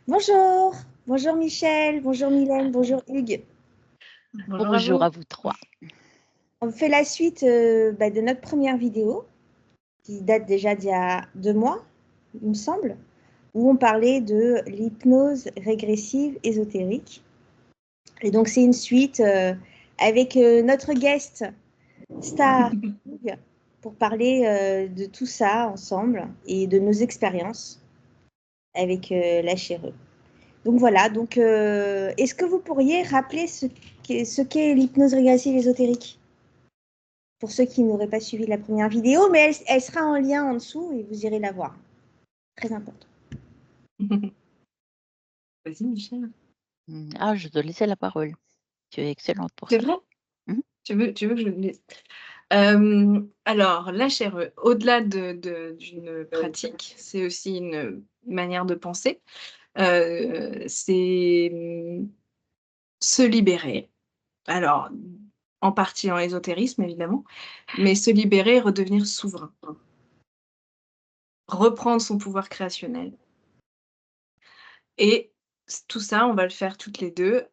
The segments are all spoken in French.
Bonjour, bonjour Michel, bonjour Mylène, bonjour Hugues. Bonjour à vous trois. On fait la suite de notre première vidéo qui date déjà d'il y a 2 mois, il me semble, où on parlait de l'hypnose régressive ésotérique. Et donc c'est une suite avec notre guest Star Hugues pour parler de tout ça ensemble et de nos expériences avec la chèvre. Donc voilà, est-ce que vous pourriez rappeler ce qu'est l'hypnose régressive ésotérique? Pour ceux qui n'auraient pas suivi la première vidéo, mais elle sera en lien en dessous et vous irez la voir. Très important. Vas-y, Michel. Je te laissais la parole. Tu es excellente pour ça. C'est vrai? Tu veux que je le laisse? Alors, la chèvre, au-delà d'une pratique, c'est aussi une manière de penser. C'est se libérer. Alors, en partie en ésotérisme, évidemment, mais se libérer et redevenir souverain. Reprendre son pouvoir créationnel. Et tout ça, on va le faire toutes les deux.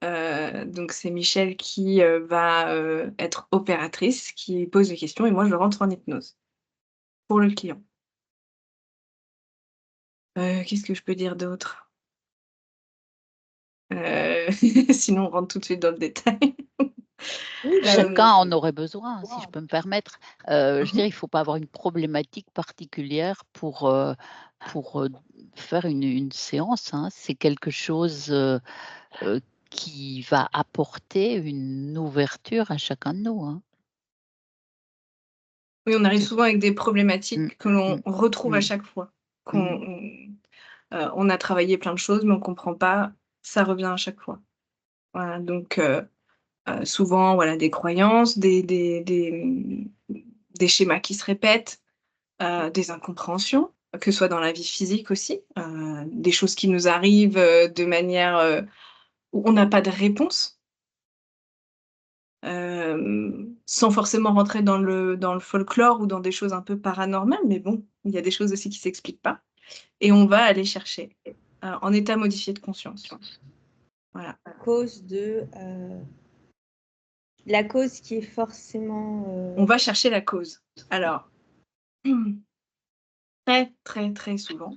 Donc c'est Michel qui va être opératrice, qui pose les questions, et moi je rentre en hypnose pour le client. Qu'est-ce que je peux dire d'autre? Sinon on rentre tout de suite dans le détail. Chacun en aurait besoin, si je peux me permettre. Je dirais qu'il ne faut pas avoir une problématique particulière pour faire une séance. C'est quelque chose qui va apporter une ouverture à chacun de nous. Oui, on arrive souvent avec des problématiques que l'on retrouve à chaque fois. On a travaillé plein de choses, mais on ne comprend pas, ça revient à chaque fois. Voilà, donc souvent, voilà, des croyances, des schémas qui se répètent, des incompréhensions, que ce soit dans la vie physique aussi, des choses qui nous arrivent de manière où on n'a pas de réponse. Sans forcément rentrer dans le folklore ou dans des choses un peu paranormales, mais bon, il y a des choses aussi qui ne s'expliquent pas. Et on va aller chercher en état modifié de conscience. Voilà. La cause qui est forcément... On va chercher la cause. Alors, très, très, très souvent,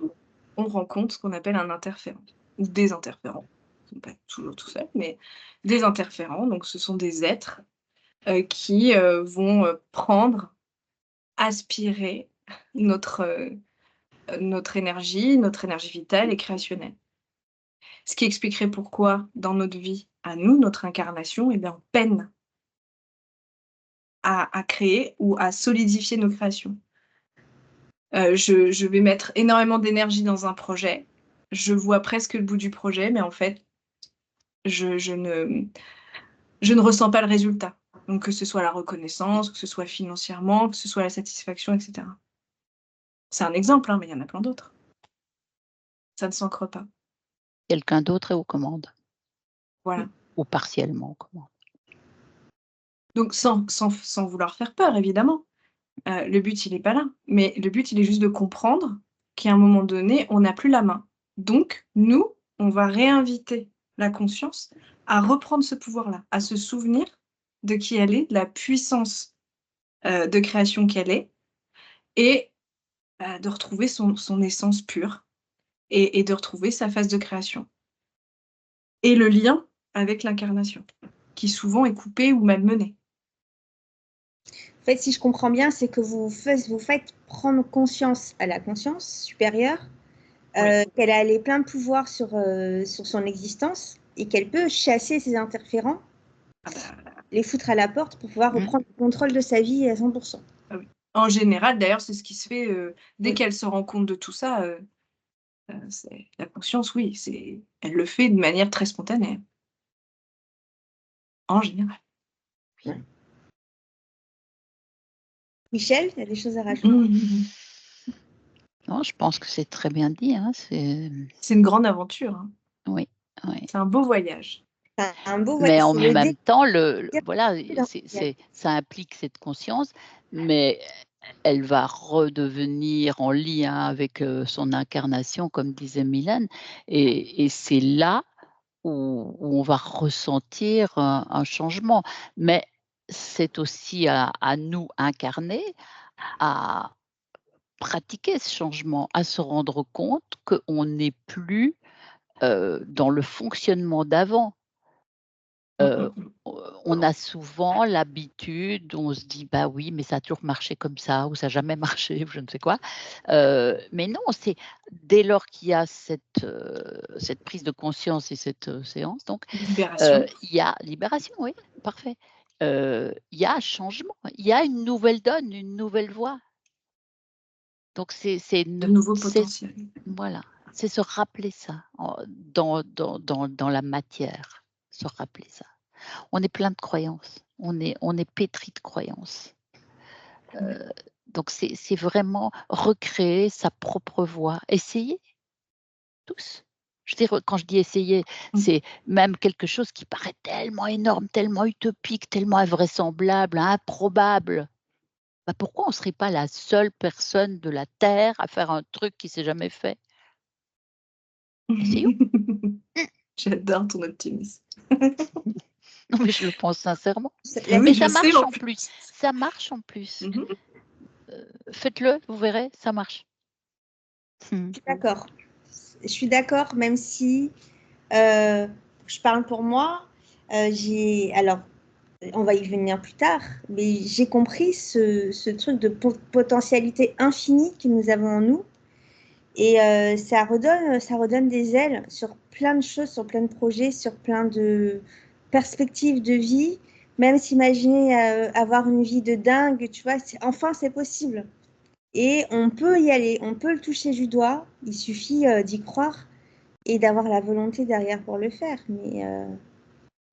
on rencontre ce qu'on appelle un interférent ou des interférents. Ils ne sont pas toujours tout seuls, mais des interférents. Donc, ce sont des êtres qui vont prendre, aspirer notre énergie vitale et créationnelle. Ce qui expliquerait pourquoi, dans notre vie, à nous, notre incarnation, on peine à créer ou à solidifier nos créations. Je vais mettre énormément d'énergie dans un projet, je vois presque le bout du projet, mais en fait, je ne ressens pas le résultat. Donc que ce soit la reconnaissance, que ce soit financièrement, que ce soit la satisfaction, etc. C'est un exemple, mais il y en a plein d'autres. Ça ne s'ancre pas. Quelqu'un d'autre est aux commandes. Voilà. Ou partiellement aux commandes. Donc sans vouloir faire peur, évidemment. Le but, il n'est pas là. Mais le but, il est juste de comprendre qu'à un moment donné, on n'a plus la main. Donc, nous, on va réinviter la conscience à reprendre ce pouvoir-là, à se souvenir de qui elle est, de la puissance de création qu'elle est, et de retrouver son essence pure et de retrouver sa phase de création. Et le lien avec l'incarnation, qui souvent est coupé ou malmené. En fait, si je comprends bien, c'est que vous faites prendre conscience à la conscience supérieure qu'elle a les pleins pouvoirs sur son existence et qu'elle peut chasser ses interférents, les foutre à la porte pour pouvoir reprendre le contrôle de sa vie à 100%. Ah oui. En général, d'ailleurs, c'est ce qui se fait dès qu'elle se rend compte de tout ça. La conscience, oui, elle le fait de manière très spontanée. En général. Ouais. Michel, il y a des choses à rajouter? Non, je pense que c'est très bien dit. C'est une grande aventure. Oui. C'est un beau voyage. Mais en même temps, ça implique cette conscience, mais elle va redevenir en lien avec son incarnation, comme disait Mylène, et c'est là où on va ressentir un changement. Mais c'est aussi à nous incarnés à pratiquer ce changement, à se rendre compte qu'on n'est plus dans le fonctionnement d'avant. On a souvent l'habitude, on se dit: «Bah oui, mais ça a toujours marché comme ça» ou «Ça a jamais marché» ou je ne sais quoi. Mais non, c'est dès lors qu'il y a cette prise de conscience et cette séance donc, Libération. il y a libération, oui, parfait. Il y a changement, il y a une nouvelle donne, une nouvelle voie. Donc c'est De ne nouveaux c'est potentiels. voilà, c'est se rappeler ça dans la matière, se rappeler ça. On est plein de croyances, on est pétri de croyances. Ouais. Donc c'est vraiment recréer sa propre voie. Essayez tous. Je veux dire, quand je dis essayer, Mmh. c'est même quelque chose qui paraît tellement énorme, tellement utopique, tellement invraisemblable, improbable. Bah, pourquoi on ne serait pas la seule personne de la terre à faire un truc qui s'est jamais fait? Essayons. J'adore ton optimisme. Non, mais je le pense sincèrement. Mais Mais oui, je ça sais marche en en plus, plus. ça marche en plus. Mmh. Faites-le, vous verrez, ça marche. Je suis d'accord. Je suis d'accord, même si je parle pour moi. Alors, on va y venir plus tard, mais j'ai compris ce truc de potentialité infinie que nous avons en nous. Et ça redonne des ailes sur plein de choses, sur plein de projets, sur plein de perspectives de vie. Même s'imaginer avoir une vie de dingue, tu vois, enfin c'est possible. Et on peut y aller, on peut le toucher du doigt. Il suffit d'y croire et d'avoir la volonté derrière pour le faire. Mais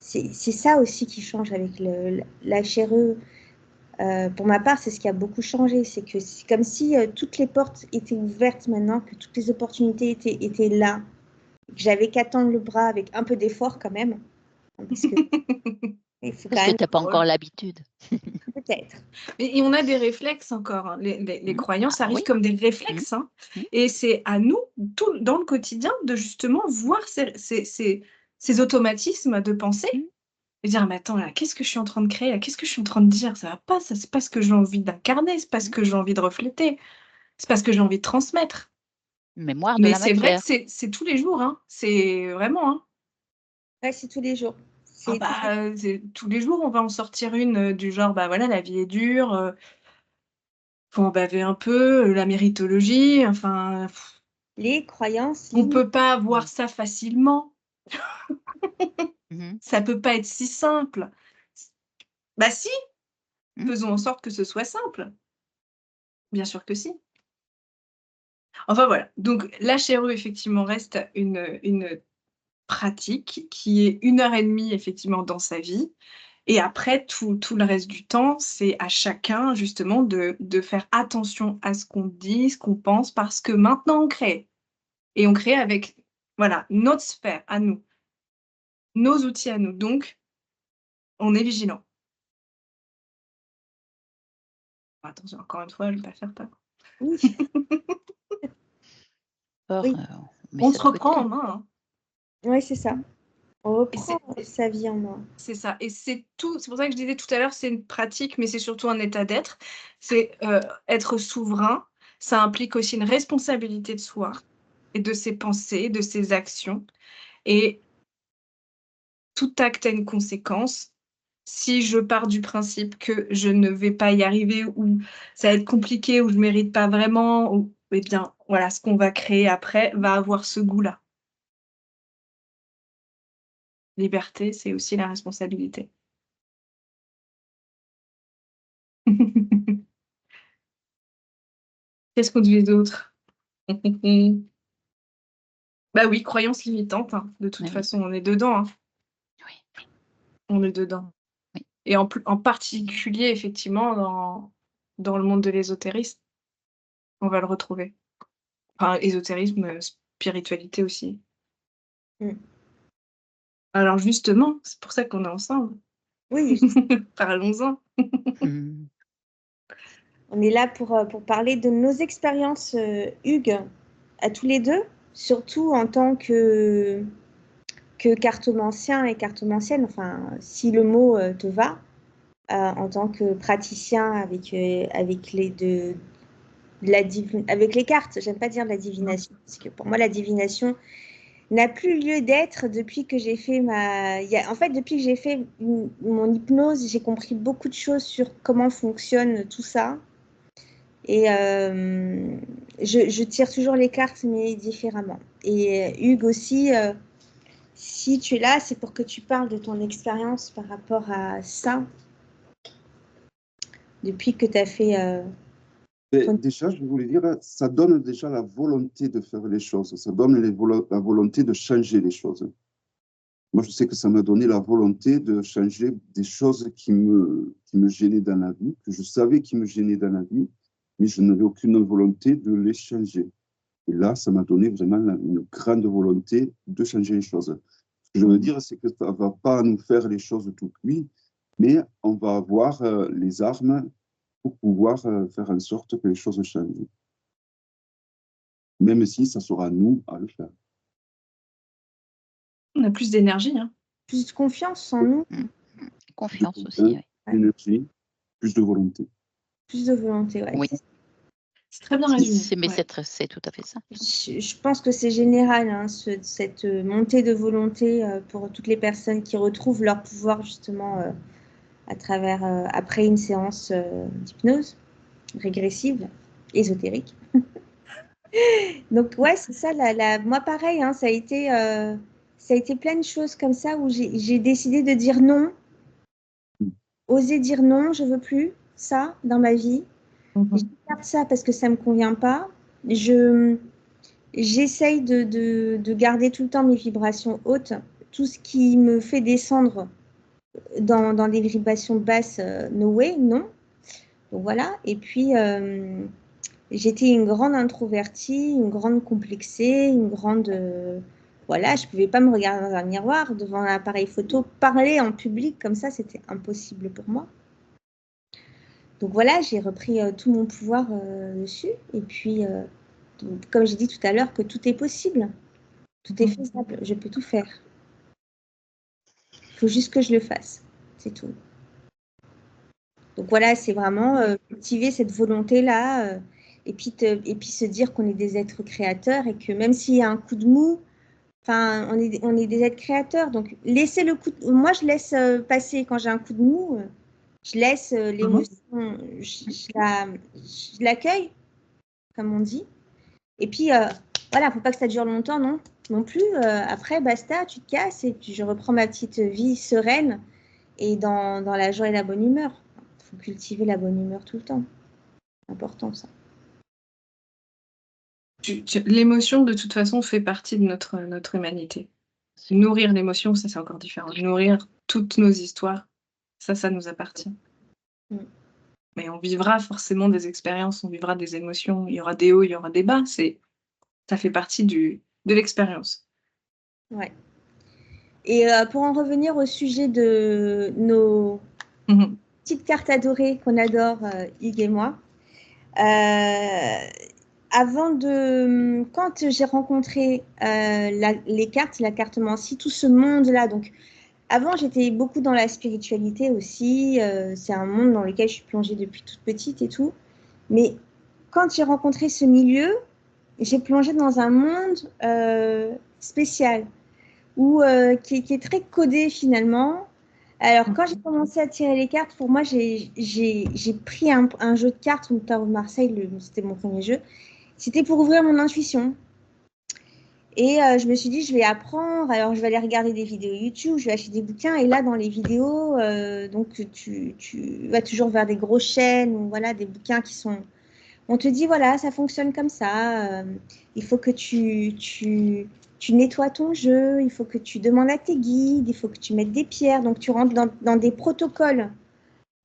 c'est ça aussi qui change avec la HRE. Pour ma part, c'est ce qui a beaucoup changé. C'est que c'est comme si toutes les portes étaient ouvertes maintenant, que toutes les opportunités étaient là. Que j'avais qu'à tendre le bras avec un peu d'effort quand même. Parce que il faut Parce quand que même, tu as pas Ouais. encore l'habitude. peut-être. Et on a des réflexes encore, hein. Les Mmh. croyances Ah arrivent oui. comme des Mmh. réflexes, hein. Mmh. Et c'est à nous, tout dans le quotidien, de justement voir ces automatismes de pensée Mmh. et dire: «Mais attends là, qu'est-ce que je suis en train de créer là? Qu'est-ce que je suis en train de dire? Ça va pas, ça, c'est pas ce que j'ai envie d'incarner, c'est pas ce Mmh. que j'ai envie de refléter, c'est pas ce que j'ai envie de transmettre». Mémoire de Mais la c'est vrai que matière. c'est tous les jours, hein. C'est vraiment, hein. Ouais, c'est tous les jours. Ah C'est tous les... bah, c'est tous les jours, on va en sortir une, du genre, bah, voilà, la vie est dure, faut en baver un peu, la méritologie, enfin, les croyances on limites. peut pas avoir ça facilement, Mmh. ça peut pas être si simple. Bah si, Mmh. faisons en sorte que ce soit simple. Bien sûr que si. Enfin voilà, donc l'HRE effectivement reste une pratique qui est 1 heure et demie effectivement dans sa vie et après tout le reste du temps, c'est à chacun justement de faire attention à ce qu'on dit, ce qu'on pense parce que maintenant on crée et on crée avec, voilà, notre sphère à nous, nos outils à nous, donc on est vigilant. Attention, encore une fois, je ne vais pas faire peur. Oui, Or, oui, on met On ça se de reprend en côté. main, hein, oui, c'est ça. On et reprend sa vie en main. c'est ça et c'est tout, c'est pour ça que je disais tout à l'heure, c'est une pratique, mais c'est surtout un état d'être. C'est, être souverain, ça implique aussi une responsabilité de soi et de ses pensées, de ses actions et tout acte a une conséquence. Si je pars du principe que je ne vais pas y arriver ou ça va être compliqué ou je mérite pas vraiment ou eh bien, voilà, ce qu'on va créer après va avoir ce goût-là. Liberté, c'est aussi la responsabilité. Qu'est-ce qu'on dit d'autre? Bah oui, croyances limitantes, hein. De toute Mais oui, façon, on est dedans, hein. oui, On est dedans oui. et en particulier, effectivement, dans le monde de l'ésotérisme, on va le retrouver. Enfin, ésotérisme, spiritualité aussi. Mm. Alors justement, c'est pour ça qu'on est ensemble. Oui, Parlons-en. Mmh. On est là pour parler de nos expériences, Hugues, à tous les deux, surtout en tant que cartomancien et cartomancienne, enfin, si le mot te va, en tant que praticien avec avec les cartes. J'aime pas dire de la divination, parce que pour moi, la divination n'a plus lieu d'être depuis que j'ai fait en fait, depuis que j'ai fait mon hypnose, j'ai compris beaucoup de choses sur comment fonctionne tout ça. Et je tire toujours les cartes, mais différemment. Et Hugues aussi, si tu es là, c'est pour que tu parles de ton expérience par rapport à ça, depuis que tu as fait Déjà, je voulais dire, ça donne déjà la volonté de faire les choses, ça donne la volonté de changer les choses. Moi, je sais que ça m'a donné la volonté de changer des choses qui me gênaient dans la vie, que je savais qui me gênaient dans la vie, mais je n'avais aucune volonté de les changer. Et là, ça m'a donné vraiment une grande volonté de changer les choses. Ce que je veux dire, c'est que ça ne va pas nous faire les choses tout cuit, mais on va avoir les armes pour pouvoir faire en sorte que les choses changent. Même si ça sera nous à le faire. On a plus d'énergie. Hein. plus de confiance en nous, Confiance aussi, oui. Énergie, plus de volonté. plus de volonté. Ouais. Oui. C'est très bien résumé. Mais Ouais. c'est tout à fait ça. Je pense que c'est général, hein, cette montée de volonté pour toutes les personnes qui retrouvent leur pouvoir justement à travers, après une séance d'hypnose régressive, ésotérique. Donc ouais, c'est ça. Moi pareil, hein, ça a été plein de choses comme ça où j'ai décidé de dire non, oser dire non, je veux plus ça dans ma vie. Je garde ça parce que ça me convient pas. J'essaye de garder tout le temps mes vibrations hautes. Tout ce qui me fait descendre dans des vibrations basses, no way, non. Donc voilà. Et puis, j'étais une grande introvertie, une grande complexée, une grande... voilà, je ne pouvais pas me regarder dans un miroir, devant un appareil photo, parler en public comme ça, c'était impossible pour moi. Donc voilà, j'ai repris tout mon pouvoir dessus. Et puis, comme j'ai dit tout à l'heure, que tout est possible. Tout est faisable. Je peux tout faire. Il faut juste que je le fasse. C'est tout. Donc voilà, c'est vraiment cultiver cette volonté-là et puis se dire qu'on est des êtres créateurs et que même s'il y a un coup de mou, enfin, on est des êtres créateurs. Donc laissez le coup de... Moi, je laisse passer quand j'ai un coup de mou. Je laisse l'émotion, je l'accueille, comme on dit. Et puis, voilà, faut pas que ça dure longtemps, non plus. Après, basta, tu te casses et puis je reprends ma petite vie sereine et dans la joie et la bonne humeur. Il faut cultiver la bonne humeur tout le temps. C'est important, ça. L'émotion, de toute façon, fait partie de notre humanité. Nourrir l'émotion, ça, c'est encore différent. Nourrir toutes nos histoires, ça nous appartient. Mais on vivra forcément des expériences, on vivra des émotions, il y aura des hauts, il y aura des bas. Ça fait partie de l'expérience. Ouais. Et pour en revenir au sujet de nos petites cartes adorées qu'on adore, Hugues et moi, quand j'ai rencontré les cartes, la cartomancie, tout ce monde-là, donc avant j'étais beaucoup dans la spiritualité aussi, c'est un monde dans lequel je suis plongée depuis toute petite et tout, mais quand j'ai rencontré ce milieu, j'ai plongé dans un monde spécial, qui est très codé finalement. Alors quand j'ai commencé à tirer les cartes, pour moi j'ai pris un jeu de cartes, le Tarot de Marseille, c'était mon premier jeu. C'était pour ouvrir mon intuition. Et je me suis dit, je vais apprendre. Alors, je vais aller regarder des vidéos YouTube, je vais acheter des bouquins. Et là, dans les vidéos, donc tu vas toujours vers des grosses chaînes ou voilà, des bouquins qui sont... On te dit, voilà, ça fonctionne comme ça. Il faut que tu nettoies ton jeu. Il faut que tu demandes à tes guides. Il faut que tu mettes des pierres. Donc, tu rentres dans des protocoles,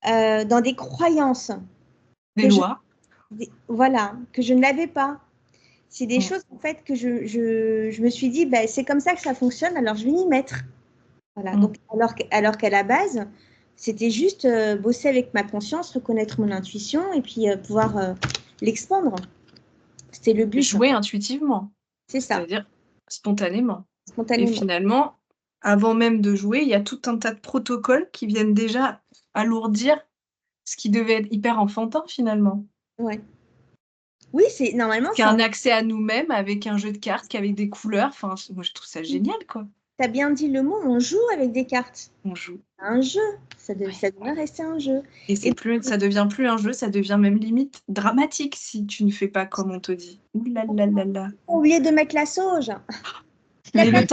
dans des croyances. Des lois. Voilà, que je ne l'avais pas. C'est des choses en fait que je me suis dit, bah, c'est comme ça que ça fonctionne, alors je vais m'y mettre. Voilà. Donc, alors qu'à la base, C'était juste bosser avec ma conscience, reconnaître mon intuition et puis pouvoir l'expandre. C'était le but. Jouer intuitivement, C'est ça, c'est-à-dire spontanément. Et spontanément. finalement, avant même de jouer, il y a tout un tas de protocoles qui viennent déjà alourdir ce qui devait être hyper enfantin finalement. Ouais. Oui, c'est normalement. Qui a un accès à nous-mêmes avec un jeu de cartes, avec des couleurs. Enfin, moi, je trouve ça génial, quoi. Tu as bien dit le mot, on joue avec des cartes. On joue. Un jeu, ça devrait rester un jeu. Et ça devient plus un jeu, ça devient même limite dramatique si tu ne fais pas comme on te dit. Ouh là là là là. Oublié de mettre la sauge. Et le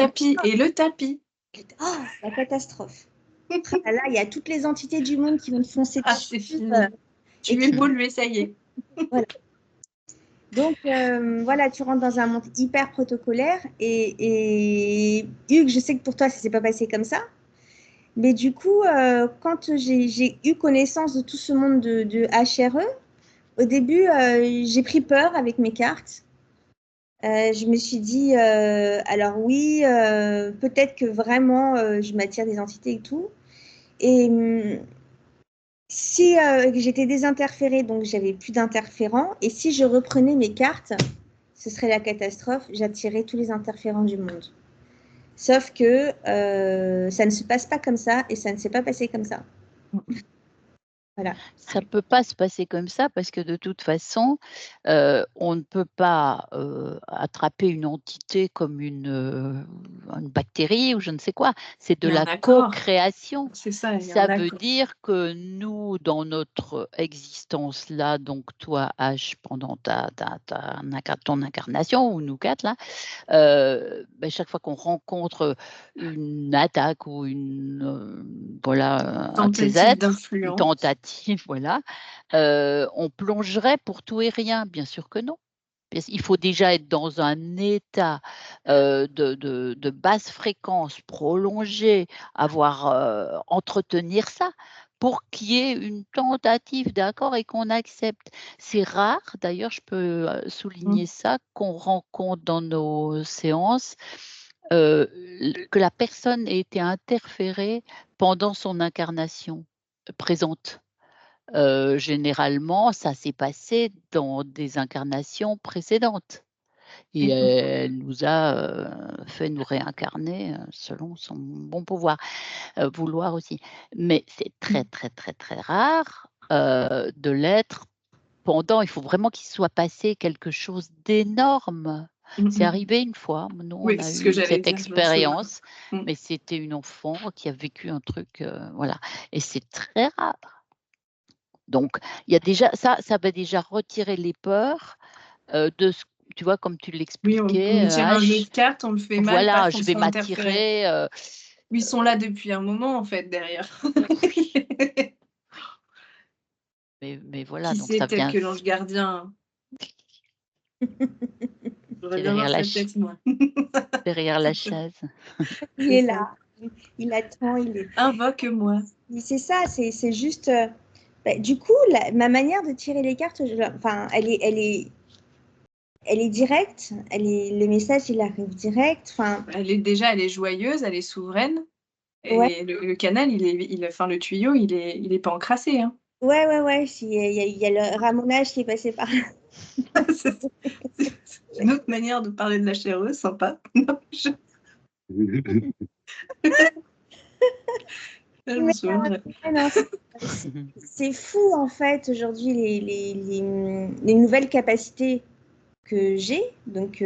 tapis, Oh, la catastrophe. Là, il y a toutes les entités du monde qui vont te foncer Ah, dessus. c'est fini. Tu es pollué, ça y est. Voilà. Donc, voilà, tu rentres dans un monde hyper protocolaire. Et Hugues, je sais que pour toi, ça ne s'est pas passé comme ça. Mais du coup, quand j'ai eu connaissance de tout ce monde de HRE, au début, j'ai pris peur avec mes cartes. Je me suis dit, alors oui, peut-être que vraiment, je m'attire des entités et tout. Et si j'étais désinterférée, donc j'avais plus d'interférents, et si je reprenais mes cartes, ce serait la catastrophe, j'attirais tous les interférents du monde. Sauf que ça ne se passe pas comme ça, et ça ne s'est pas passé comme ça. Voilà. Ça ne peut pas se passer comme ça parce que de toute façon, on ne peut pas attraper une entité comme une bactérie ou je ne sais quoi. C'est de la co-création. C'est ça. Ça veut dire que nous, dans notre existence là, donc toi, H, pendant ton incarnation, ou nous quatre là, chaque fois qu'on rencontre une attaque ou un de ces êtres, une tentative, voilà, on plongerait pour tout et rien, bien sûr que non. Il faut déjà être dans un état de basse fréquence prolongée, entretenir ça pour qu'il y ait une tentative d'accord et qu'on accepte. C'est rare, d'ailleurs, je peux souligner ça, qu'on rencontre dans nos séances, que la personne ait été interférée pendant son incarnation présente. Généralement, ça s'est passé dans des incarnations précédentes et elle nous a fait nous réincarner selon son bon vouloir aussi. Mais c'est très, très, très, très rare de l'être pendant. Il faut vraiment qu'il soit passé quelque chose d'énorme. C'est arrivé une fois. Nous, on a eu cette expérience, mais c'était une enfant qui a vécu un truc, voilà. Et c'est très rare. Donc, il y a déjà ça va déjà retirer les peurs de ce, tu vois, comme tu l'expliquais. Oui, on tire un jeu de cartes, on le fait mal. Voilà, je vais m'attirer. Ils sont là depuis un moment, en fait, derrière. mais voilà, qui donc sait, ça vient. peut-être que l'ange gardien. J'aurais bien voir sa tête, moi. Derrière la chaise. Il est là, il attend, il est. Invoque-moi. C'est ça, c'est juste. Du coup, ma manière de tirer les cartes, elle est directe. Le message, il arrive direct. Elle est joyeuse, elle est souveraine. Ouais. Et le canal, le tuyau, il est pas encrassé. Hein. Ouais. Il y a le ramonage qui est passé par là. C'est une autre manière de parler de la chéreuse, sympa. C'est fou en fait aujourd'hui les nouvelles capacités que j'ai. Donc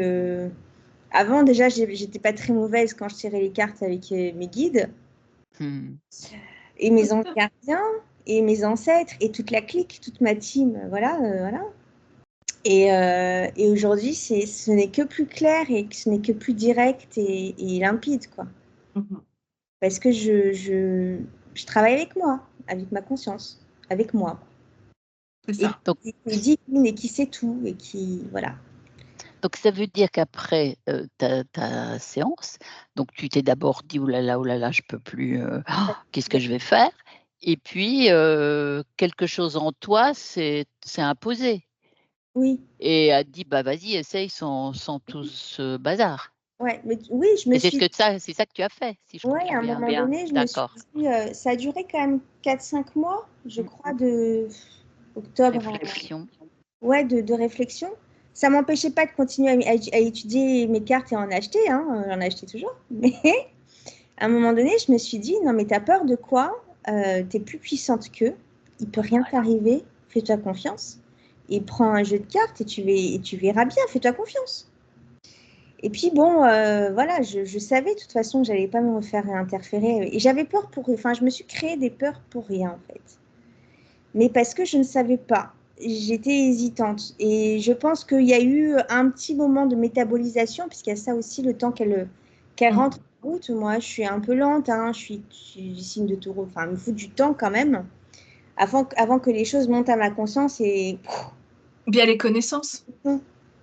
avant déjà j'étais pas très mauvaise quand je tirais les cartes avec mes guides et mes anges gardiens et mes ancêtres et toute la clique, toute ma team, voilà. Et aujourd'hui ce n'est que plus clair et ce n'est que plus direct et limpide quoi. Parce que je travaille avec moi, avec ma conscience, avec moi. C'est ça. Donc, qui est divine et qui sait tout et qui voilà. Donc ça veut dire qu'après ta séance, donc tu t'es d'abord dit oh là là, je peux plus. Qu'est-ce que je vais faire? Et puis quelque chose en toi s'est imposé. Oui. Et a dit bah vas-y essaye sans tout ce bazar. Ouais, mais oui, je me Et c'est suis... c'est ça que tu as fait, si je Ouais, à comprends un bien. moment Bien, donné, je me suis d'accord. dit, ça a duré quand même 4-5 mois, je crois, de octobre Réflexion. ouais, de réflexion. Ça m'empêchait pas de continuer à étudier mes cartes et en acheter, hein, j'en achetais toujours. Mais à un moment donné, je me suis dit, non, mais t'as peur de quoi? T'es plus puissante qu'eux, il peut rien t'arriver, fais-toi confiance. Et prends un jeu de cartes et tu verras bien, fais-toi confiance. Et puis bon, voilà, je savais de toute façon que j'allais pas me refaire interférer. Et j'avais peur enfin, je me suis créé des peurs pour rien en fait. Mais parce que je ne savais pas, j'étais hésitante. Et je pense qu'il y a eu un petit moment de métabolisation, puisqu'il y a ça aussi, le temps qu'elle rentre en route. Moi, je suis un peu lente, hein, je suis du signe de taureau, enfin, il me faut du temps quand même, avant que les choses montent à ma conscience et... Bien les connaissances. Mm.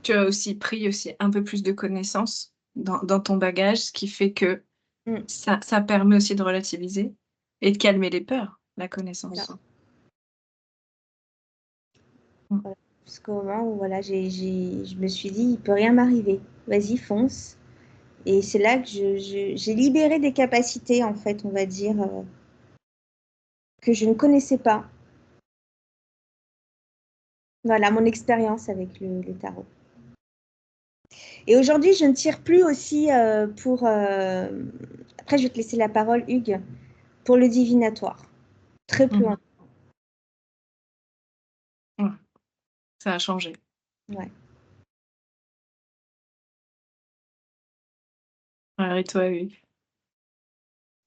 Tu as aussi pris un peu plus de connaissances dans ton bagage, ce qui fait que ça permet aussi de relativiser et de calmer les peurs, la connaissance. Jusqu'au moment où voilà, je me suis dit, il peut rien m'arriver. Vas-y, fonce. Et c'est là que j'ai libéré des capacités, en fait, on va dire, que je ne connaissais pas. Voilà mon expérience avec le tarot. Et aujourd'hui, je ne tire plus aussi pour... Après, je vais te laisser la parole, Hugues, pour le divinatoire. Très peu. Ouais, ça a changé. Ouais. Alors, et toi, Hugues?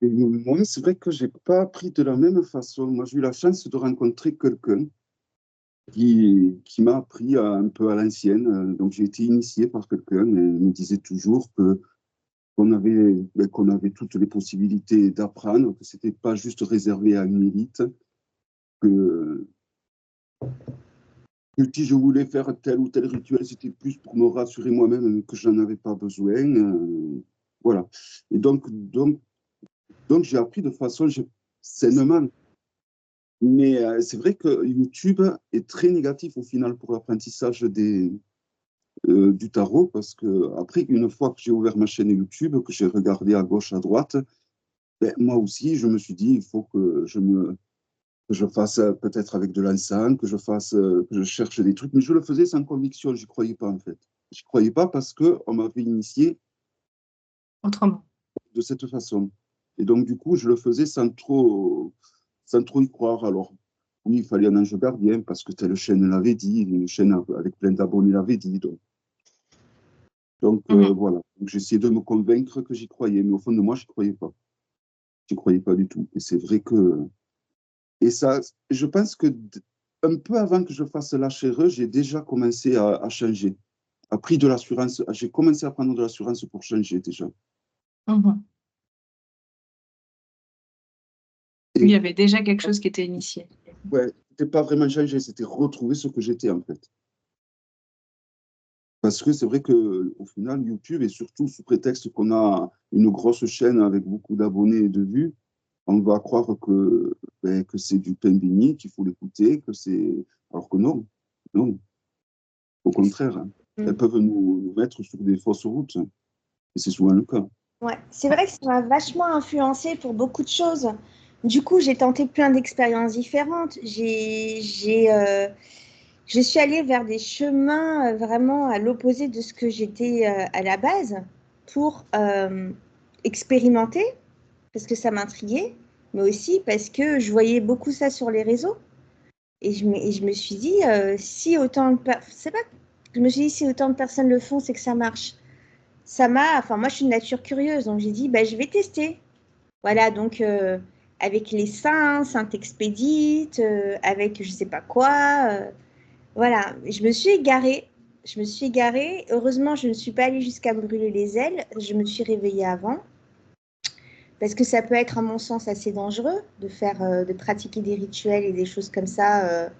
Et moi, c'est vrai que j'ai pas appris de la même façon. Moi, j'ai eu la chance de rencontrer quelqu'un qui m'a appris un peu à l'ancienne. Donc, j'ai été initié par quelqu'un et il me disait toujours qu'on avait toutes les possibilités d'apprendre, que c'était pas juste réservé à une élite, que, que si je voulais faire tel ou tel rituel, c'était plus pour me rassurer moi-même que j'en avais pas besoin. Voilà. Et donc j'ai appris de façon sainement. Mais c'est vrai que YouTube est très négatif au final pour l'apprentissage du tarot, parce que après, une fois que j'ai ouvert ma chaîne YouTube, que j'ai regardé à gauche, à droite, ben, moi aussi, je me suis dit, il faut que je fasse peut-être avec de l'encens, que je cherche des trucs, mais je le faisais sans conviction, je n'y croyais pas en fait. Je n'y croyais pas parce qu'on m'avait initié Autrement. de cette façon. Et donc, du coup, je le faisais sans trop y croire. Alors, oui, il fallait un ange gardien parce que telle chaîne l'avait dit, une chaîne avec plein d'abonnés l'avait dit. Donc voilà. Donc, j'essayais de me convaincre que j'y croyais, mais au fond de moi, je n'y croyais pas. Je n'y croyais pas du tout. Et c'est vrai que. Et ça, je pense que un peu avant que je fasse l'HRE, j'ai déjà commencé à changer. À pris de l'assurance. J'ai commencé à prendre de l'assurance pour changer déjà. Il y avait déjà quelque chose qui était initié. Ouais, c'était pas vraiment changer, c'était retrouver ce que j'étais en fait. Parce que c'est vrai qu'au final, YouTube, et surtout sous prétexte qu'on a une grosse chaîne avec beaucoup d'abonnés et de vues, on va croire que c'est du pain béni, qu'il faut l'écouter, que c'est. Alors que non, non. Au contraire, hein. Elles peuvent nous mettre sur des fausses routes. Et c'est souvent le cas. Ouais, c'est vrai que ça m'a vachement influencé pour beaucoup de choses. Du coup, j'ai tenté plein d'expériences différentes. Je suis allée vers des chemins vraiment à l'opposé de ce que j'étais à la base pour expérimenter, parce que ça m'intriguait, mais aussi parce que je voyais beaucoup ça sur les réseaux. Et je me suis dit, si autant de c'est pas, je me suis dit, si autant de personnes le font, c'est que ça marche. Enfin, moi, je suis une nature curieuse, donc j'ai dit, bah, je vais tester. Voilà, donc avec les saints, Saint-Expédite, avec je sais pas quoi. Voilà, je me suis égarée. Je me suis égarée. Heureusement, je ne suis pas allée jusqu'à me brûler les ailes. Je me suis réveillée avant. Parce que ça peut être, à mon sens, assez dangereux de pratiquer des rituels et des choses comme ça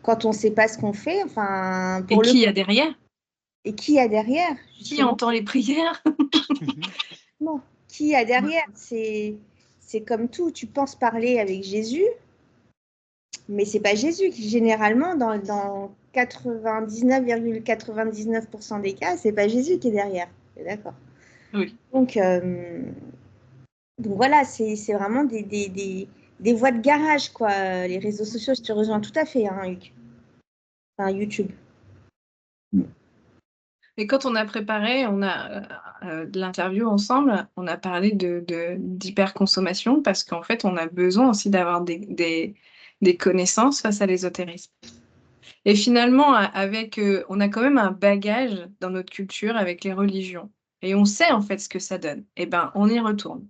quand on ne sait pas ce qu'on fait. Enfin, Et qui y a derrière? Et qui y a derrière, Qui justement? entend les prières? Non. Qui y a derrière? C'est comme tout. Tu penses parler avec Jésus, mais c'est pas Jésus qui, généralement, dans 99,99% des cas, c'est pas Jésus qui est derrière. D'accord. Oui. Donc voilà, c'est vraiment des voies de garage, quoi. Les réseaux sociaux, je te rejoins tout à fait, hein, Hugues. Enfin, YouTube. Et quand on a préparé, de l'interview ensemble, on a parlé d'hyperconsommation parce qu'en fait, on a besoin aussi d'avoir des connaissances face à l'ésotérisme. Et finalement, avec, on a quand même un bagage dans notre culture avec les religions. Et on sait en fait ce que ça donne. Eh ben, on y retourne.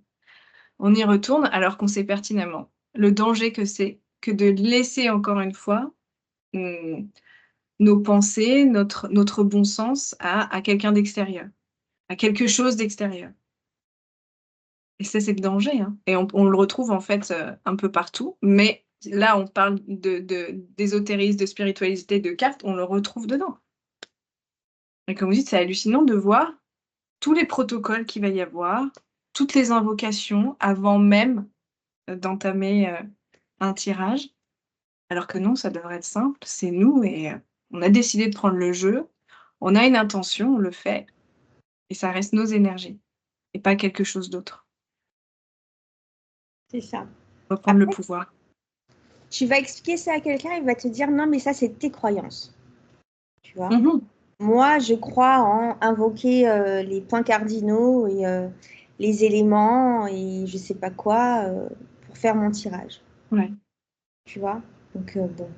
On y retourne alors qu'on sait pertinemment le danger que c'est que de laisser encore une fois nos pensées, notre bon sens à quelqu'un d'extérieur, à quelque chose d'extérieur. Et ça, c'est le danger, hein. Et on le retrouve en fait un peu partout. Mais là, on parle d'ésotérisme, de spiritualité, de cartes, on le retrouve dedans. Et comme vous dites, c'est hallucinant de voir tous les protocoles qu'il va y avoir, toutes les invocations avant même d'entamer un tirage. Alors que non, ça devrait être simple, c'est nous et on a décidé de prendre le jeu, on a une intention, on le fait et ça reste nos énergies et pas quelque chose d'autre. C'est ça. Reprendre le Après, pouvoir. tu vas expliquer ça à quelqu'un, il va te dire non, mais ça, c'est tes croyances. Tu vois. Mmh. Moi, je crois en invoquer les points cardinaux et les éléments et je sais pas quoi pour faire mon tirage. Ouais. Tu vois. Donc, bon.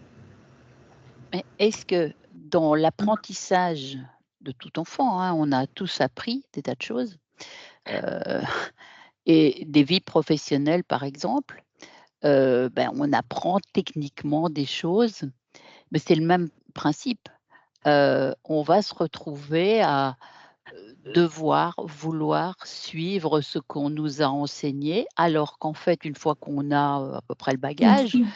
Mais est-ce que dans l'apprentissage de tout enfant, hein, on a tous appris des tas de choses, et des vies professionnelles par exemple, on apprend techniquement des choses, mais c'est le même principe. On va se retrouver à, devoir, vouloir suivre ce qu'on nous a enseigné, alors qu'en fait, une fois qu'on a, à peu près le bagage, Compris.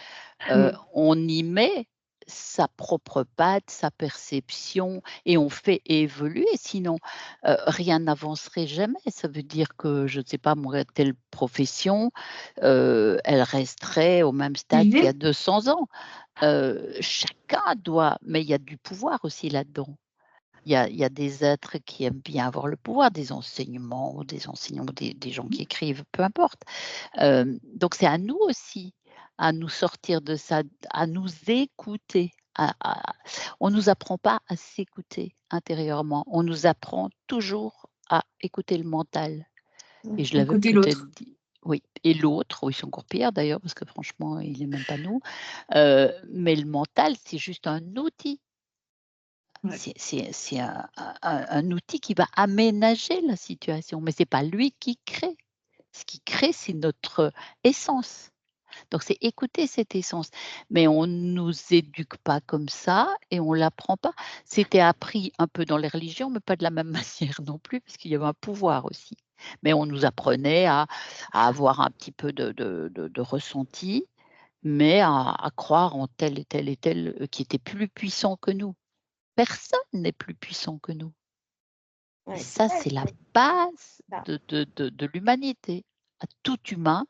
Mmh. on y met sa propre patte, sa perception et on fait évoluer sinon, rien n'avancerait jamais. Ça veut dire que, je ne sais pas moi, telle profession, elle resterait au même stade qu'il y a Figé. 200 ans. Chacun doit mais il y a du pouvoir aussi là-dedans. Il y a des êtres qui aiment bien avoir le pouvoir, des enseignements ou des enseignants, des gens qui écrivent, peu importe. Donc c'est à nous aussi, à nous sortir de ça, à nous écouter, on nous apprend pas à s'écouter intérieurement, on nous apprend toujours à écouter le mental et je l'avais Écouter peut-être l'autre. dit oui et l'autre, oui, c'est encore pire d'ailleurs parce que franchement, il est même pas nous, mais le mental, c'est juste un outil. Ouais. C'est un outil qui va aménager la situation, mais c'est pas lui qui crée. Ce qui crée, c'est notre essence. Donc c'est écouter cette essence. Mais on ne nous éduque pas comme ça et on l'apprend pas. C'était appris un peu dans les religions, mais pas de la même manière non plus, parce qu'il y avait un pouvoir aussi. Mais on nous apprenait à avoir un petit peu de ressenti, mais à croire en tel et tel et tel, qui était plus puissant que nous. Personne n'est plus puissant que nous. Et Ouais, ça, ouais, c'est la base ça. de l'humanité. À tout humain,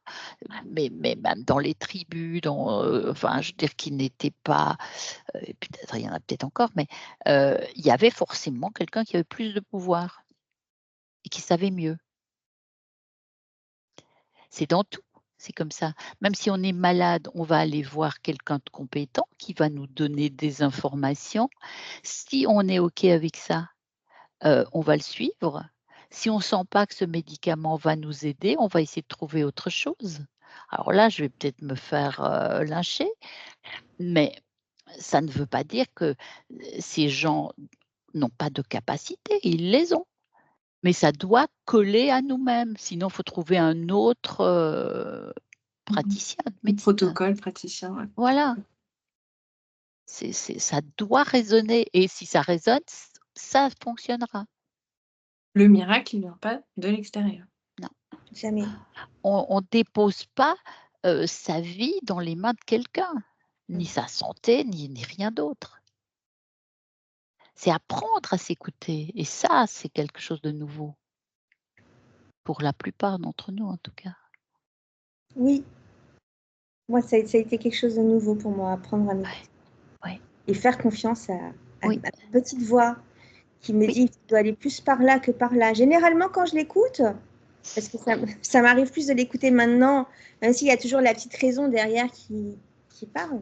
mais même dans les tribus, enfin, je veux dire qui n'étaient pas, et peut-être il y en a peut-être encore, mais il y avait forcément quelqu'un qui avait plus de pouvoir et qui savait mieux. C'est dans tout, c'est comme ça. Même si on est malade, on va aller voir quelqu'un de compétent qui va nous donner des informations. Si on est OK avec ça, on va le suivre. Si on ne sent pas que ce médicament va nous aider, on va essayer de trouver autre chose. Alors là, je vais peut-être me faire, lyncher, mais ça ne veut pas dire que, ces gens n'ont pas de capacité, ils les ont. Mais ça doit coller à nous-mêmes, sinon il faut trouver un autre, praticien de médecine. Protocole, praticien, ouais. Voilà, ça doit résonner et si ça résonne, ça fonctionnera. Le miracle, il vient pas de l'extérieur. Non. Jamais. On dépose pas, sa vie dans les mains de quelqu'un, ni sa santé, ni rien d'autre. C'est apprendre à s'écouter et ça, c'est quelque chose de nouveau. Pour la plupart d'entre nous, en tout cas. Oui. Moi, ça a été quelque chose de nouveau pour moi, apprendre à m'écouter. Ouais. Et faire confiance à Oui. ma petite voix qui me Oui. dit qu'il doit aller plus par là que par là. Généralement, quand je l'écoute, parce que ça m'arrive plus de l'écouter maintenant, même s'il y a toujours la petite raison derrière qui parle,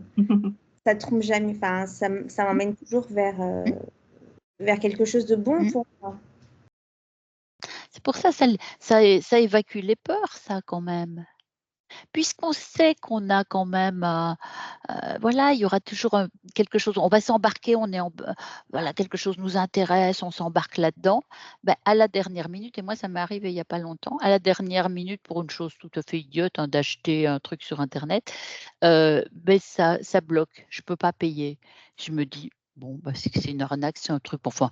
ça ne trompe jamais. Enfin, ça m'emmène toujours vers quelque chose de bon pour moi. C'est pour ça, ça évacue les peurs, ça, quand même. Puisqu'on sait qu'on a quand même, voilà, il y aura toujours quelque chose, on va s'embarquer, voilà, quelque chose nous intéresse, on s'embarque là-dedans. Ben, à la dernière minute, et moi, ça m'est arrivé il n'y a pas longtemps, à la dernière minute, pour une chose tout à fait idiote, hein, d'acheter un truc sur Internet, ben, ça bloque, je ne peux pas payer. Je me dis, bon, ben, c'est que c'est une arnaque, c'est un truc, enfin,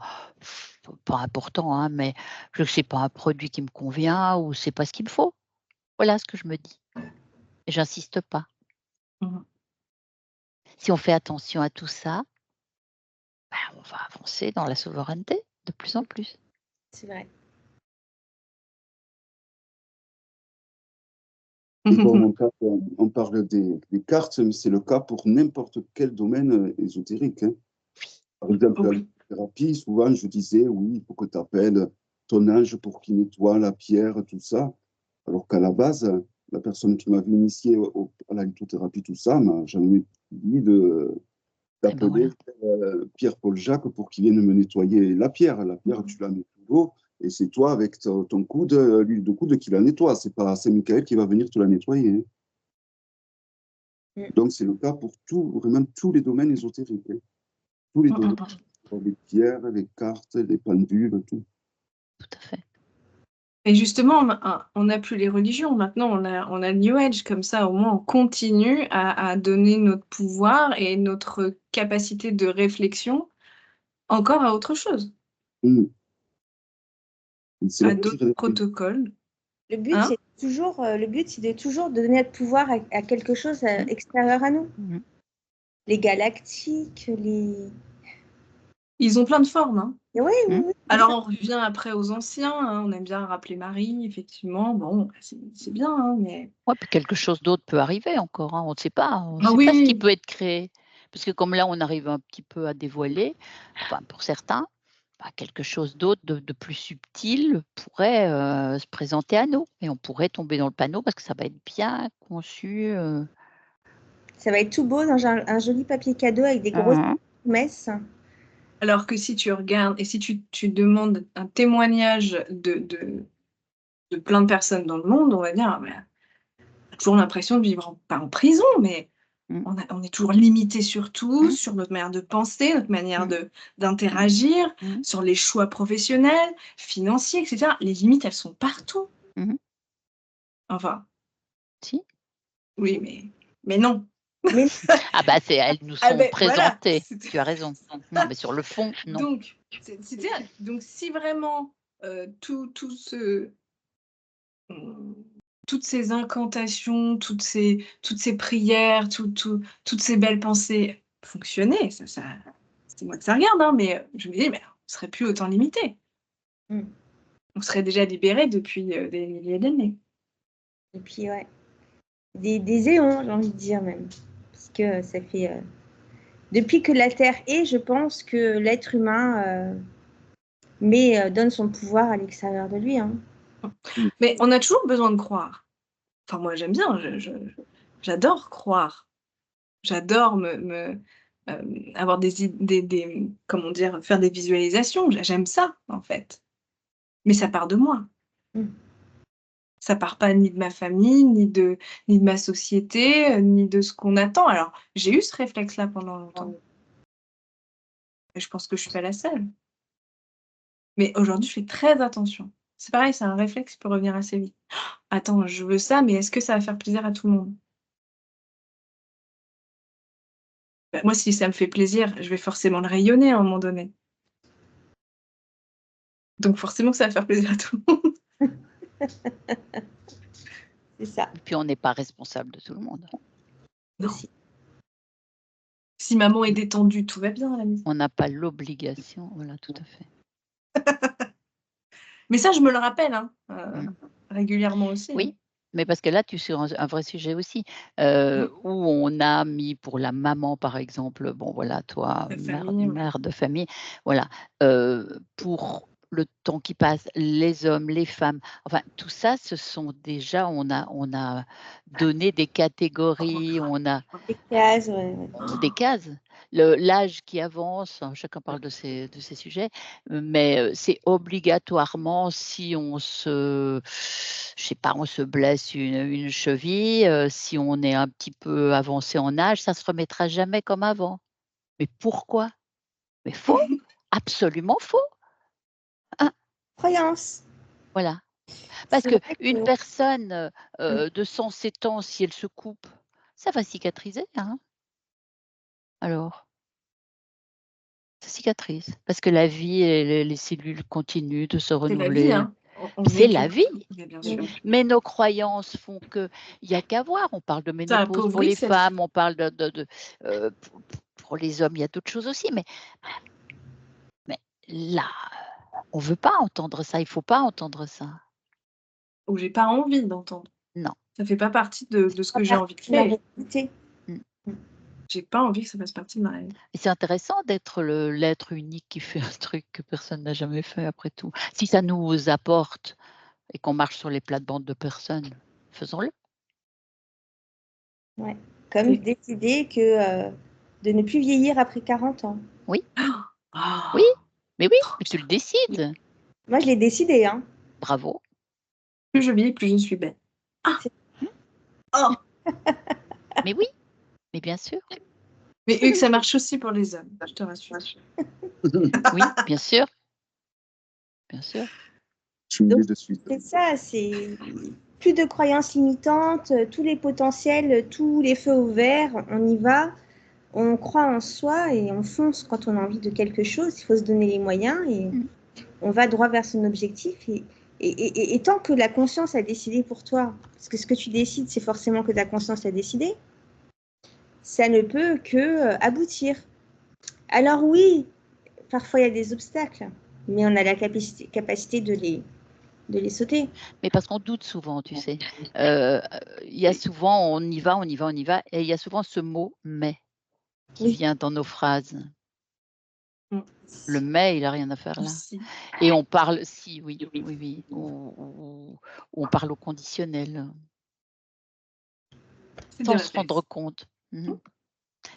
pas important, hein, mais je sais pas un produit qui me convient ou c'est pas ce qu'il me faut. Voilà ce que je me dis. Et j'insiste pas. Si on fait attention à tout ça, ben, on va avancer dans la souveraineté de plus en plus. C'est vrai. Bon, on parle des cartes, mais c'est le cas pour n'importe quel domaine ésotérique. Hein. Par exemple, la thérapie, souvent, je disais, oui, il faut que tu appelles ton ange pour qu'il nettoie la pierre, tout ça. Alors qu'à la base, la personne qui m'avait initié à la lithothérapie, tout ça, m'a jamais dit d'appeler Pierre-Paul Jacques pour qu'il vienne me nettoyer la pierre. La pierre, tu la mets sous l'eau et c'est toi avec ton coude, l'huile de coude qui la nettoie. C'est pas Saint-Michael qui va venir te la nettoyer. Hein. Donc, c'est le cas pour vraiment tous les domaines ésotériques. Hein. Tous les domaines. Les pierres, les cartes, les pendules, tout. Tout à fait. Et justement, on n'a plus les religions. Maintenant, on a le New Age. Comme ça, au moins, on continue à donner notre pouvoir et notre capacité de réflexion encore à autre chose. À d'autres protocoles. Le but, c'est de toujours donner notre pouvoir à quelque chose extérieur à nous. Les galactiques, Ils ont plein de formes. Hein. Oui. Alors, on revient après aux anciens. Hein. On aime bien rappeler Marie, effectivement. Bon, c'est bien, hein, mais... Ouais, puis quelque chose d'autre peut arriver encore. Hein. On ne sait pas. On ne sait oui. pas ce qui peut être créé. Parce que comme là, on arrive un petit peu à dévoiler, enfin, pour certains, quelque chose d'autre de plus subtil pourrait se présenter à nous. Et on pourrait tomber dans le panneau parce que ça va être bien conçu. Ça va être tout beau dans un joli papier cadeau avec des grosses promesses. Alors que si tu regardes et si tu demandes un témoignage de plein de personnes dans le monde, on va dire, on a toujours l'impression de vivre pas en prison, mais on est toujours limité sur tout, sur notre manière de penser, notre manière d'interagir, sur les choix professionnels, financiers, etc. Les limites, elles sont partout. Enfin. Si. Oui, mais non. Elles nous sont présentées. Voilà. Tu as raison. Non, mais sur le fond, non. Donc si vraiment toutes ces incantations, toutes ces prières, toutes ces belles pensées fonctionnaient, ça c'est moi que ça regarde, hein, mais je me dis, mais on serait plus autant limité. On serait déjà libéré depuis des milliers d'années. Et puis, ouais. Des éons, j'ai envie de dire même. Parce que ça fait... Depuis que la Terre est, je pense que l'être humain donne son pouvoir à l'extérieur de lui. Hein. Mais on a toujours besoin de croire. Enfin, moi, j'aime bien. J'adore croire. J'adore avoir comment dire, faire des visualisations. J'aime ça, en fait. Mais ça part de moi. Ça part pas ni de ma famille, ni de ma société, ni de ce qu'on attend. Alors, j'ai eu ce réflexe-là pendant longtemps. Et je pense que je suis pas la seule. Mais aujourd'hui, je fais très attention. C'est pareil, c'est un réflexe qui peut revenir assez vite. Attends, je veux ça, mais est-ce que ça va faire plaisir à tout le monde? Moi, si ça me fait plaisir, je vais forcément le rayonner à un moment donné. Donc forcément que ça va faire plaisir à tout le monde. C'est ça. Et puis on n'est pas responsable de tout le monde. Non. Si maman est détendue, tout va bien à la maison. On n'a pas l'obligation, voilà, tout à fait. Mais ça, je me le rappelle, hein, régulièrement aussi. Oui, Mais parce que là, tu es sur un vrai sujet aussi, où on a mis pour la maman, par exemple, bon voilà, toi, De mère famille, ouais. mère de famille, voilà, pour le temps qui passe, les hommes, les femmes, enfin tout ça, ce sont déjà on a donné des catégories, on a Des cases, ouais. des cases. L'âge qui avance, hein, chacun parle de ces sujets, mais c'est obligatoirement si on je sais pas, on se blesse une cheville, si on est un petit peu avancé en âge, ça se remettra jamais comme avant. Mais pourquoi? Mais faux, absolument faux. Hein, Croyance. voilà. Parce C'est vrai qu'une que personne, de 107 ans, si elle se coupe, ça va cicatriser, hein. Alors? Ça cicatrise, parce que la vie et les cellules continuent de se C'est la vie, renouveler. hein. On C'est est la que vie, mais bien sûr. mais nos croyances font qu'il y a qu'à voir. On parle de Ça ménopause pour appauvrit les cette vie. femmes, on parle pour les hommes, il y a d'autres choses aussi, mais là, on veut pas entendre ça, il faut pas entendre ça. Ou j'ai pas envie d'entendre. Non. Ça fait pas partie de ce que j'ai envie de c'est la faire. réalité. J'ai pas envie que ça fasse partie de ma réalité. Et c'est intéressant d'être l'être unique qui fait un truc que personne n'a jamais fait après tout. Si ça nous apporte et qu'on marche sur les plates-bandes de personne, faisons-le. Ouais. Comme Oui. décider que de ne plus vieillir après 40 ans. Ah! Oui, mais Trop tu le bien. décides. Moi, je l'ai décidé, hein. Bravo. Plus je vieillis, plus je suis belle. Ah! C'est- Oh! Mais oui, mais bien sûr. Mais Hugues, ça marche aussi pour les hommes, je te rassure. Oui, bien sûr. Bien sûr. Je suis obligé de suite. C'est ça, c'est plus de croyances limitantes, tous les potentiels, tous les feux au vert, on y va, on croit en soi et on fonce quand on a envie de quelque chose. Il faut se donner les moyens et on va droit vers son objectif. Et tant que la conscience a décidé pour toi, parce que ce que tu décides, c'est forcément que ta conscience a décidé, ça ne peut que aboutir. Alors oui, parfois il y a des obstacles, mais on a la capacité de les sauter. Mais parce qu'on doute souvent, tu sais. Il y a souvent, on y va, et il y a souvent ce mot « mais » qui Oui. vient dans nos phrases. Mm. Le « mais », il n'a rien à faire là. Si. Et on parle, si, oui, ou on parle au conditionnel, C'est des sans se réflexes. rendre compte.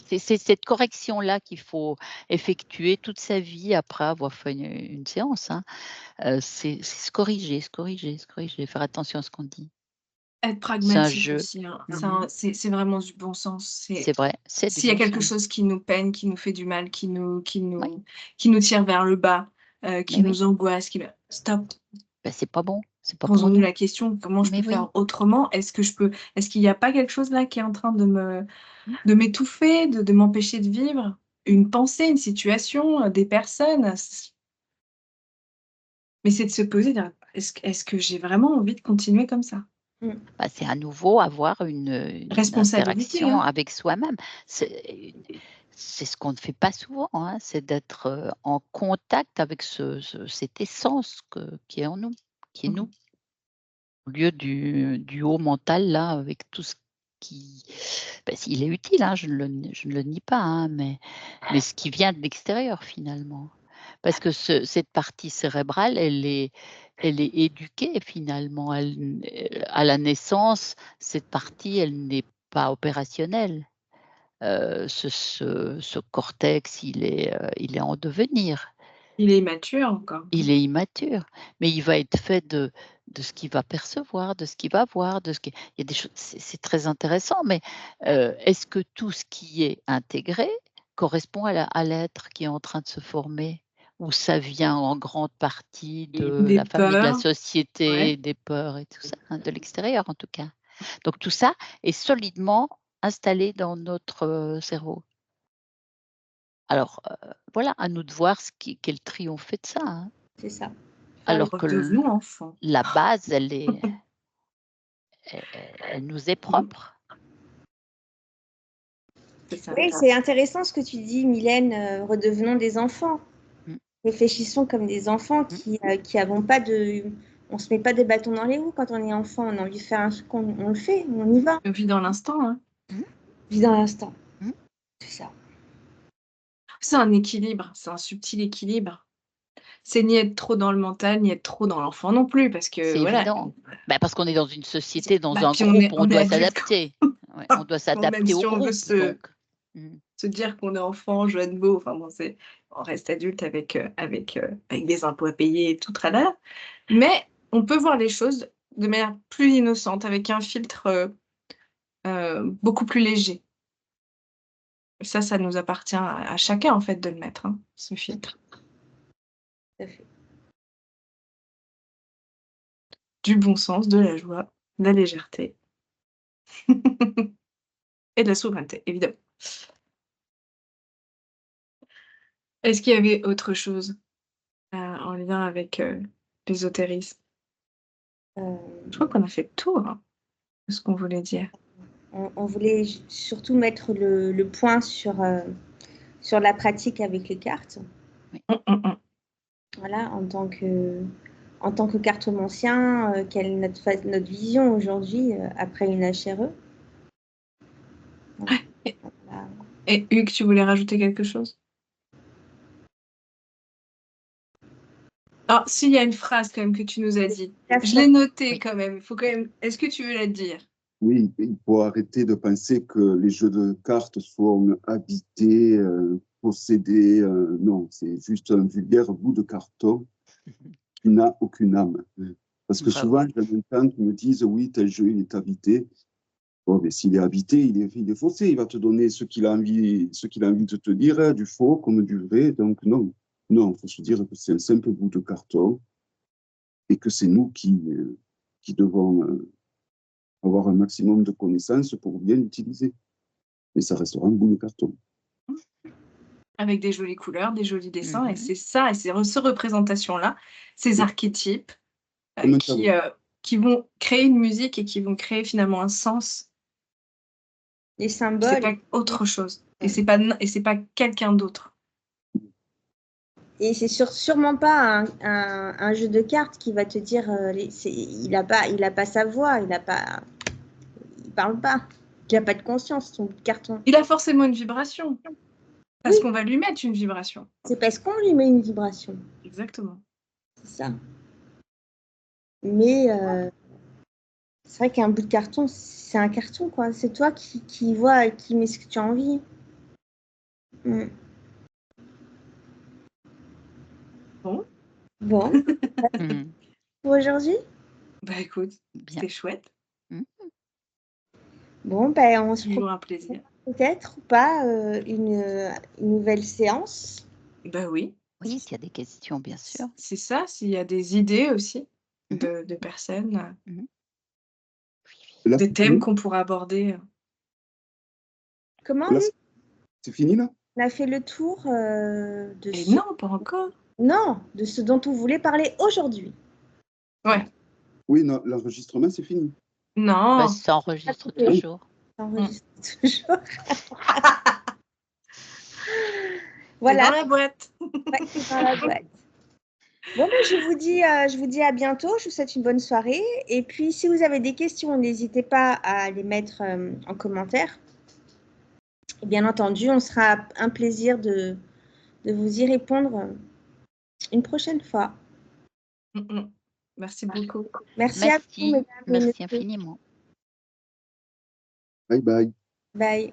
C'est cette correction-là qu'il faut effectuer toute sa vie après avoir fait une séance, hein. C'est se corriger, faire attention à ce qu'on dit. Être C'est un pragmatique jeu. aussi, hein. C'est vraiment du bon sens. C'est vrai, c'est du S'il y a bon quelque sens. chose qui nous peine, qui nous fait du mal, qui nous Oui. tire vers le bas, qui Mais oui. nous angoisse, stop. Ben, c'est pas bon, c'est pas pour Posons-nous nous. la question, comment je Mais peux oui. faire autrement? Est-ce qu'il n'y a pas quelque chose là qui est en train de m'étouffer, de m'empêcher de vivre? Une pensée, une situation, des personnes? Mais c'est de se poser, dire: «Est-ce que j'ai vraiment envie de continuer comme ça?» Bah, c'est à nouveau avoir une Responsabilité, interaction hein. avec soi-même. C'est ce qu'on ne fait pas souvent, hein, c'est d'être, en contact avec cette essence qui est en nous, qui est nous. Au lieu du haut mental là, avec tout ce qui il est utile, hein, je ne le nie pas, hein, mais ce qui vient de l'extérieur finalement. Parce que cette partie cérébrale, elle est éduquée finalement. À la naissance, cette partie, elle n'est pas opérationnelle. Ce cortex, il est en devenir. Il est immature encore. Il est immature, mais il va être fait de ce qu'il va percevoir, de ce qu'il va voir, il y a des choses, c'est très intéressant, mais est-ce que tout ce qui est intégré correspond à l'être qui est en train de se former? Ou ça vient en grande partie de Des la famille, de la peurs, société, ouais. des peurs et tout ça, hein, de l'extérieur en tout cas. Donc tout ça est solidement installé dans notre, cerveau. Alors, voilà, à nous de voir quel tri on fait de ça, hein. C'est ça. Alors que Redevenons enfants. la base, elle nous est propre. C'est ça. Oui, c'est intéressant ce que tu dis, Mylène, redevenons des enfants. Mmh. Réfléchissons comme des enfants qui n'avons pas de On se met pas des bâtons dans les roues quand on est enfant. On a envie de faire un truc, on le fait, on y va. On vit dans l'instant. Hein. Vis dans l'instant. Mhm. C'est ça. C'est un équilibre, c'est un subtil équilibre. C'est ni être trop dans le mental, ni être trop dans l'enfant non plus, parce que C'est voilà. évident. Parce qu'on est dans une société, dans Bah, un puis groupe, on on doit est adulte, s'adapter. Ouais, on doit même s'adapter au si on veut groupe. Donc. se dire qu'on est enfant, jeune, beau, enfin bon, on reste adulte avec des impôts à payer et tout tralala. Mais on peut voir les choses de manière plus innocente, avec un filtre beaucoup plus léger. Ça nous appartient à chacun, en fait, de le mettre, hein, ce filtre. Tout à fait. Du bon sens, de la joie, de la légèreté. Et de la souveraineté, évidemment. Est-ce qu'il y avait autre chose en lien avec l'ésotérisme? Je crois qu'on a fait le tour hein, de ce qu'on voulait dire. On voulait surtout mettre le point sur la pratique avec les cartes. Voilà, en tant que cartomancien, quelle est notre vision aujourd'hui après une HRE? Voilà. Et Hugues, tu voulais rajouter quelque chose? Ah, s'il y a une phrase quand même que tu nous as dit. Je l'ai notée quand même. Faut quand même. Est-ce que tu veux la dire? Oui, il faut arrêter de penser que les jeux de cartes sont habités, possédés. Non, c'est juste un vulgaire bout de carton qui n'a aucune âme. Parce que souvent, j'entends qui me disent oui, tel jeu, il est habité. Bon, mais s'il est habité, il est faussé. Il va te donner ce qu'il a envie de te dire, du faux comme du vrai. Donc, non, il faut se dire que c'est un simple bout de carton et que c'est nous qui devons avoir un maximum de connaissances pour bien l'utiliser. Mais ça restera un bout de carton. Avec des jolies couleurs, des jolis dessins. Et c'est ça, et c'est ces représentations-là, ces archétypes qui vont créer une musique et qui vont créer finalement un sens. Les symboles. C'est pas autre chose. Et c'est pas quelqu'un d'autre. Et c'est sûrement pas un jeu de cartes qui va te dire il a pas sa voix, il parle pas, il a pas de conscience, son bout de carton. Il a forcément une vibration. Parce qu'on va lui mettre une vibration. C'est parce qu'on lui met une vibration. Exactement. C'est ça. Mais c'est vrai qu'un bout de carton, c'est un carton, quoi. C'est toi qui vois et qui mets ce que tu as envie. Bon. Pour aujourd'hui? Bah écoute, c'était chouette. Bon, ben on se Toujours un plaisir. Peut-être ou pas une nouvelle séance. Bah oui. Oui, s'il y a des questions, bien sûr. C'est ça, s'il y a des idées aussi de personnes, des thèmes qu'on pourra aborder. Comment? C'est fini là? On a fait le tour de non, pas encore. Non, de ce dont on voulait parler aujourd'hui. Ouais. Oui, non, l'enregistrement, c'est fini. Non. Bah, ça enregistre toujours. Ça enregistre toujours. Voilà. C'est dans la boîte. Ouais, c'est dans la boîte. Bon, ben, je vous dis à bientôt. Je vous souhaite une bonne soirée. Et puis, si vous avez des questions, n'hésitez pas à les mettre en commentaire. Et bien entendu, on sera un plaisir de vous y répondre une prochaine fois. Merci beaucoup. Merci à vous, mesdames. Merci infiniment. Bye bye. Bye.